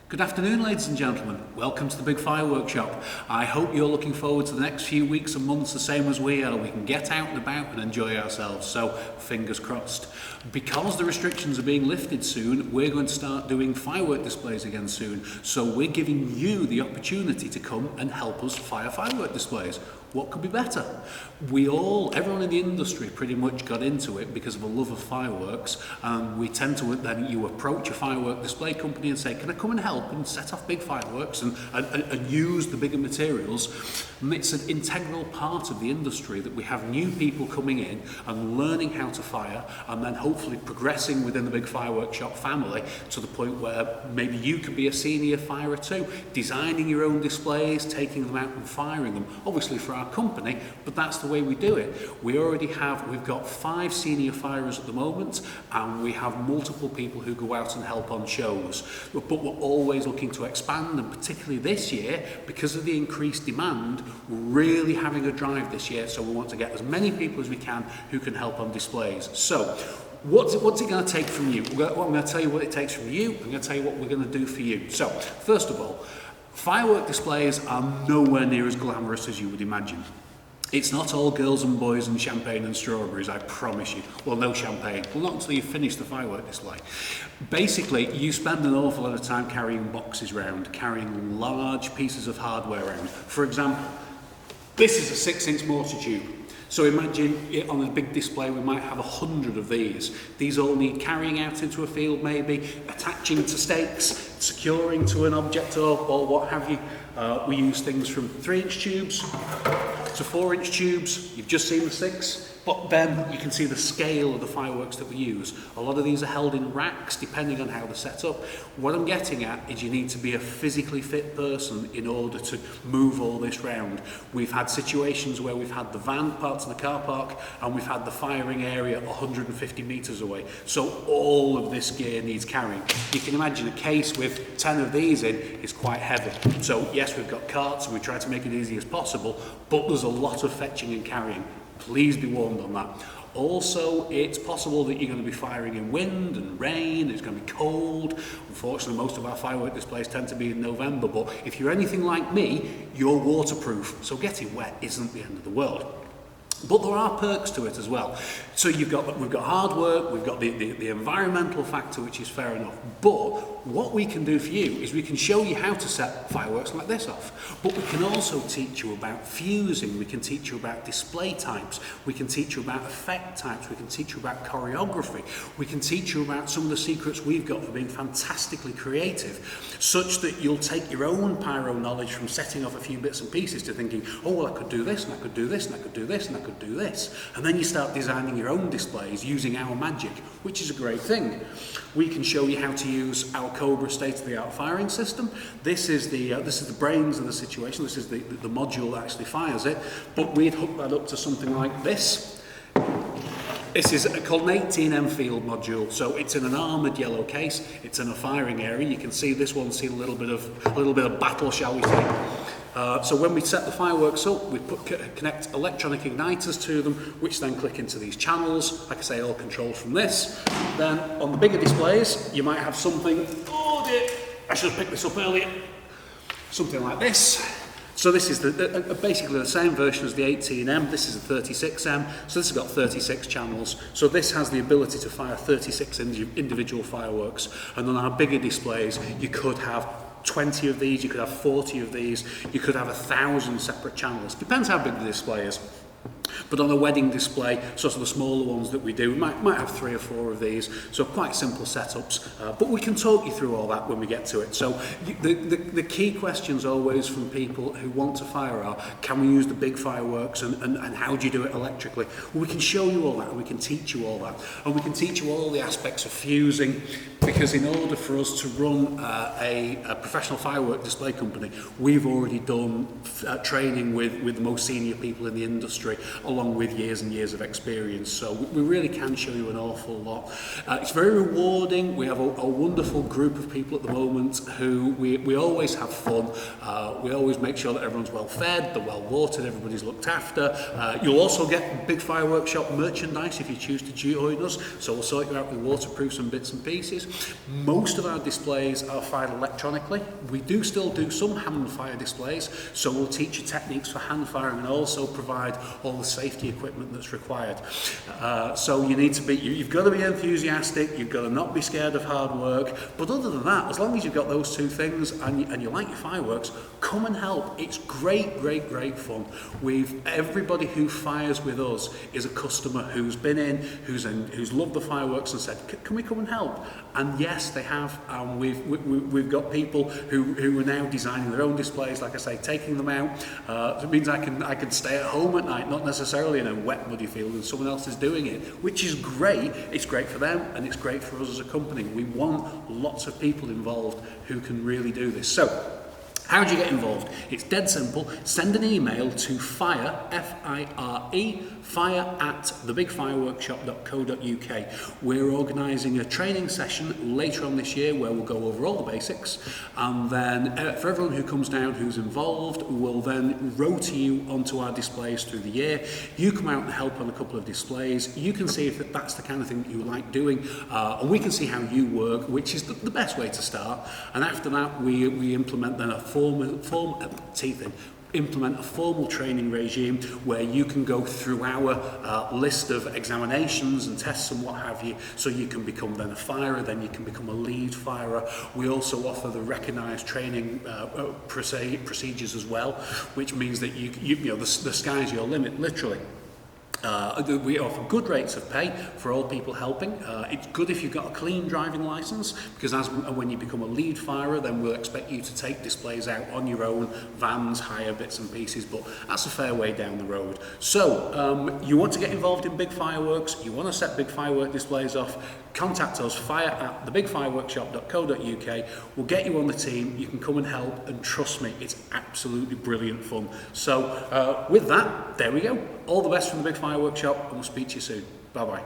Good afternoon, ladies and gentlemen. Welcome to the Big Firework Shop. I hope you're looking forward to the next few weeks and months the same as we are. We can get out and about and enjoy ourselves, so fingers crossed. Because the restrictions are being lifted soon, we're going to start doing firework displays again soon. So we're giving you the opportunity to come and help us fire firework displays. What could be better? Everyone in the industry pretty much got into it because of a love of fireworks, and we tend to then you approach a firework display company and say, can I come and help and set off big fireworks and use the bigger materials? And it's an integral part of the industry that we have new people coming in and learning how to fire, and then hopefully progressing within the Big Firework Shop family to the point where maybe you could be a senior firer too, designing your own displays, taking them out and firing them, obviously for our company, but that's the way we do it. We've got 5 senior firers at the moment, and we have multiple people who go out and help on shows, but we're always looking to expand, and particularly this year, because of the increased demand, we're really having a drive this year, so we want to get as many people as we can who can help on displays. So what's it going to take from you? I'm going to tell you what it takes from you. I'm going to tell you what we're going to do for you. So first of all, firework displays are nowhere near as glamorous as you would imagine. It's not all girls and boys and champagne and strawberries, I promise you. Well, no champagne. Well, not until you finish the firework display. Basically, you spend an awful lot of time carrying boxes around, carrying large pieces of hardware around. For example, this is a 6-inch mortar tube. So imagine on a big display we might have 100 of these. These all need carrying out into a field maybe, attaching to stakes, securing to an object or what have you. We use things from 3-inch tubes to 4-inch tubes. You've just seen the 6, but then you can see the scale of the fireworks that we use. A lot of these are held in racks depending on how they're set up. What I'm getting at is you need to be a physically fit person in order to move all this round. We've had situations where we've had the van parked in the car park and we've had the firing area 150 metres away. So all of this gear needs carrying. You can imagine a case with 10 of these in is quite heavy. So yes, we've got carts and we try to make it easy as possible, but there's a lot of fetching and carrying. Please be warned on that. Also, it's possible that you're going to be firing in wind and rain, it's going to be cold. Unfortunately, most of our firework displays tend to be in November, but if you're anything like me, you're waterproof, so getting wet isn't the end of the world. But there are perks to it as well. So we've got hard work, we've got the environmental factor, which is fair enough. But what we can do for you is we can show you how to set fireworks like this off. But we can also teach you about fusing, we can teach you about display types, we can teach you about effect types, we can teach you about choreography, we can teach you about some of the secrets we've got for being fantastically creative, such that you'll take your own pyro knowledge from setting off a few bits and pieces to thinking, oh, well, I could do this, and I could do this, and I could do this, and I could do this. And then you start designing your own displays using our magic, which is a great thing. We can show you how to use our Cobra state-of-the-art firing system. This is the brains of the situation. This is the module that actually fires it. But we'd hook that up to something like this. This is called an 18M field module. So it's in an armoured yellow case. It's in a firing area. You can see this one's seen a little bit of battle, shall we say. So when we set the fireworks up, we connect electronic igniters to them, which then click into these channels, like I say, all controlled from this. Then on the bigger displays, you might have something, oh dear, I should have picked this up earlier, something like this. So this is basically the same version as the 18M, this is a 36M, so this has got 36 channels. So this has the ability to fire 36 individual fireworks. And on our bigger displays, you could have 20 of these, you could have 40 of these, you could have 1,000 separate channels. Depends how big the display is. But on a wedding display, sort of the smaller ones that we do, we might have 3 or 4 of these, so quite simple setups, but we can talk you through all that when we get to it. So the key questions always from people who want to fire are, can we use the big fireworks and how do you do it electrically? Well, we can show you all that and we can teach you all that, and we can teach you all the aspects of fusing, because in order for us to run a professional firework display company, we've already done training with the most senior people in the industry, along with years and years of experience. So we really can show you an awful lot. It's very rewarding. We have a wonderful group of people at the moment who we always have fun. We always make sure that everyone's well fed, they're well watered, everybody's looked after. You'll also get Big Firework Shop merchandise if you choose to join us, so we'll sort you out with waterproofs and bits and pieces. Most of our displays are fired electronically. We do still do some hand fire displays, so we'll teach you techniques for hand firing and also provide all the safety equipment that's required. So you need to be, you've got to be enthusiastic, you've got to not be scared of hard work, but other than that, as long as you've got those two things and you like your fireworks, come and help. It's great fun. Everybody who fires with us is a customer who's been in, who's loved the fireworks and said, can we come and help? And yes, they have. We've got people who are now designing their own displays, like I say, taking them out. So it means I can stay at home at night, not necessarily in a wet muddy field, and someone else is doing it, which is great. It's great for them and it's great for us as a company. We want lots of people involved who can really do this. So, how do you get involved? It's dead simple. Send an email to fire, F-I-R-E, fire@thebigfireworkshop.co.uk. We're organising a training session later on this year where we'll go over all the basics, and then for everyone who comes down who's involved, we'll then rotate you onto our displays through the year. You come out and help on a couple of displays. You can see if that's the kind of thing that you like doing, and we can see how you work, which is the best way to start. And after that, we implement then implement a formal training regime where you can go through our list of examinations and tests and what have you, so you can become then a firer, then you can become a lead firer. We also offer the recognised training procedures as well, which means that you know the sky's your limit, literally. We offer good rates of pay for all people helping. It's good if you've got a clean driving licence, because when you become a lead firer, then we'll expect you to take displays out on your own, vans, hire bits and pieces, but that's a fair way down the road. So, you want to get involved in big fireworks, you want to set big firework displays off, contact us, fire@thebigfireworkshop.co.uk. We'll get you on the team, you can come and help, and trust me, it's absolutely brilliant fun. So, with that, there we go. All the best from the Big Firework Shop, and we'll speak to you soon. Bye-bye.